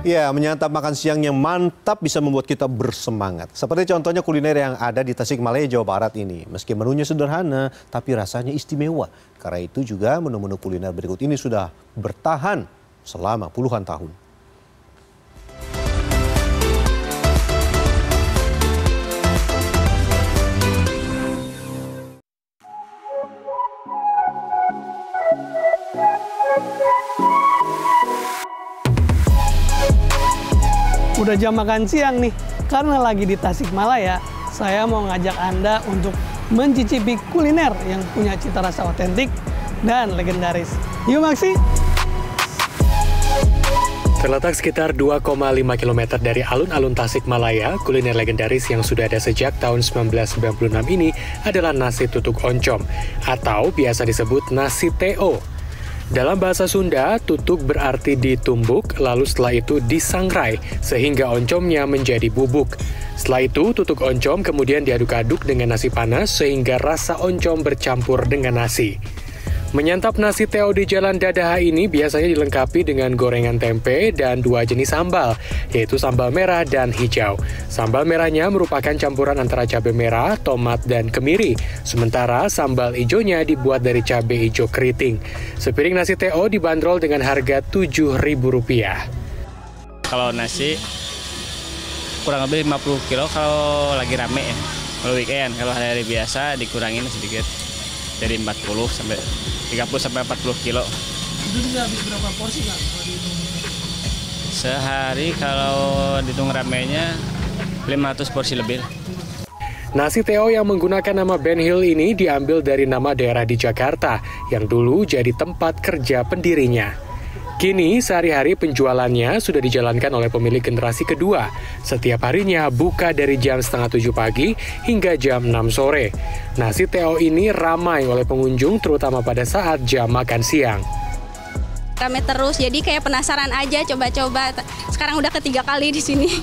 Ya, menyantap makan siang yang mantap bisa membuat kita bersemangat. Seperti contohnya kuliner yang ada di Tasikmalaya, Jawa Barat ini. Meski menunya sederhana, tapi rasanya istimewa. Karena itu juga menu-menu kuliner berikut ini sudah bertahan selama puluhan tahun. Udah jam makan siang nih, karena lagi di Tasikmalaya, saya mau ngajak Anda untuk mencicipi kuliner yang punya cita rasa otentik dan legendaris. Yuk Maksi! Terletak sekitar 2,5 km dari alun-alun Tasikmalaya, kuliner legendaris yang sudah ada sejak tahun 1996 ini adalah nasi tutuk oncom, atau biasa disebut nasi TO. Dalam bahasa Sunda, tutuk berarti ditumbuk, lalu setelah itu disangrai, sehingga oncomnya menjadi bubuk. Setelah itu, tutuk oncom kemudian diaduk-aduk dengan nasi panas, sehingga rasa oncom bercampur dengan nasi. Menyantap nasi teo di Jalan Dadaha ini biasanya dilengkapi dengan gorengan tempe dan dua jenis sambal, yaitu sambal merah dan hijau. Sambal merahnya merupakan campuran antara cabai merah, tomat, dan kemiri, sementara sambal hijaunya dibuat dari cabai hijau keriting. Sepiring nasi teo dibanderol dengan harga Rp7.000. Kalau nasi kurang lebih 50 kilo kalau lagi rame ya, kalau weekend. Kalau hari biasa dikurangin sedikit, dari 40 sampai 30 sampai 40 kilo. Itu bisa habis berapa porsi Kak? Sehari kalau dihitung ramenya 500 porsi lebih. Nasi teo yang menggunakan nama Ben Hill ini diambil dari nama daerah di Jakarta yang dulu jadi tempat kerja pendirinya. Kini sehari-hari penjualannya sudah dijalankan oleh pemilik generasi kedua. Setiap harinya buka dari jam 6:30 pagi hingga jam 6 sore. Nasi teo ini ramai oleh pengunjung terutama pada saat jam makan siang. Rame terus, jadi kayak penasaran aja coba-coba. Sekarang udah ketiga kali di sini.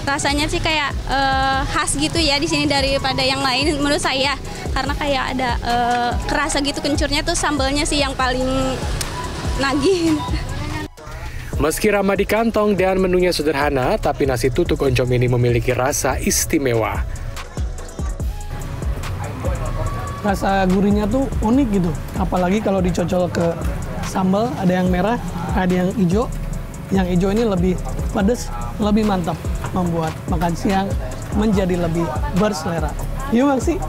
Rasanya sih kayak khas gitu ya di sini daripada yang lain menurut saya. Karena kayak ada kerasa gitu kencurnya tuh sambalnya sih yang paling nagih. Meski ramah di kantong dan menunya sederhana, tapi nasi tutuk oncom ini memiliki rasa istimewa. Rasa gurihnya tuh unik gitu, apalagi kalau dicocol ke sambal, ada yang merah, ada yang hijau. Yang hijau ini lebih pedas, lebih mantap, membuat makan siang menjadi lebih berselera. Yuk Maksi!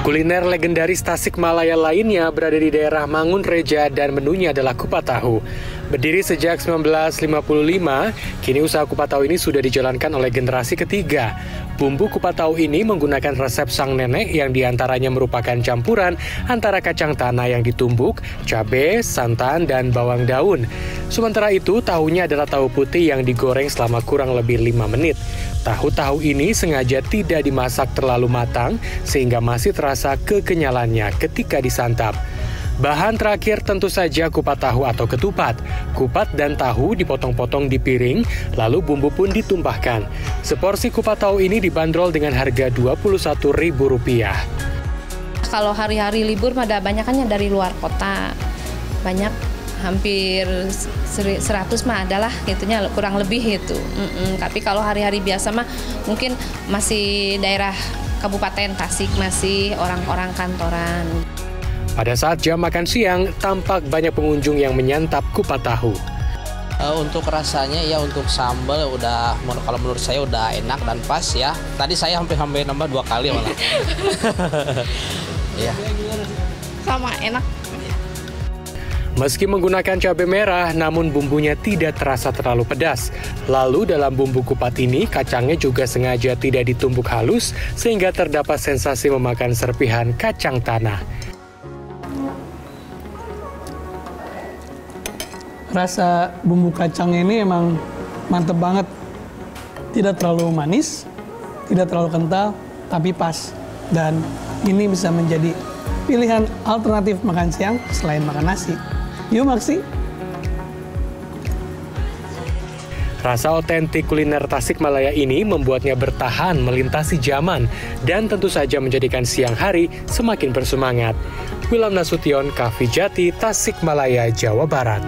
Kuliner legendaris Tasikmalaya lainnya berada di daerah Mangunreja dan menunya adalah kupat tahu. Berdiri sejak 1955, kini usaha kupat tahu ini sudah dijalankan oleh generasi ketiga. Bumbu kupat tahu ini menggunakan resep sang nenek yang diantaranya merupakan campuran antara kacang tanah yang ditumbuk, cabai, santan, dan bawang daun. Sementara itu, tahunya adalah tahu putih yang digoreng selama kurang lebih 5 menit. Tahu-tahu ini sengaja tidak dimasak terlalu matang sehingga masih terasa kekenyalannya ketika disantap. Bahan terakhir tentu saja kupat tahu atau ketupat. Kupat dan tahu dipotong-potong di piring, lalu bumbu pun ditumpahkan. Seporsi kupat tahu ini dibanderol dengan harga Rp21.000. Kalau hari-hari libur pada banyakannya dari luar kota. Banyak hampir 100 mah adalah gitunya kurang lebih itu. Tapi kalau hari-hari biasa mah mungkin masih daerah Kabupaten Tasik, masih orang-orang kantoran. Pada saat jam makan siang, tampak banyak pengunjung yang menyantap kupat tahu. Untuk rasanya ya untuk sambal udah, kalau menurut saya udah enak dan pas ya. Tadi saya hampir nambah 2 kali malah. Ya. Sama enak. Meski menggunakan cabai merah, namun bumbunya tidak terasa terlalu pedas. Lalu dalam bumbu kupat ini, kacangnya juga sengaja tidak ditumbuk halus, sehingga terdapat sensasi memakan serpihan kacang tanah. Rasa bumbu kacang ini emang mantep banget. Tidak terlalu manis, tidak terlalu kental, tapi pas. Dan ini bisa menjadi pilihan alternatif makan siang selain makan nasi. Yuk Maksi! Rasa otentik kuliner Tasikmalaya ini membuatnya bertahan melintasi zaman dan tentu saja menjadikan siang hari semakin bersemangat. Wilham Nasution, Kavijati, Tasikmalaya, Jawa Barat.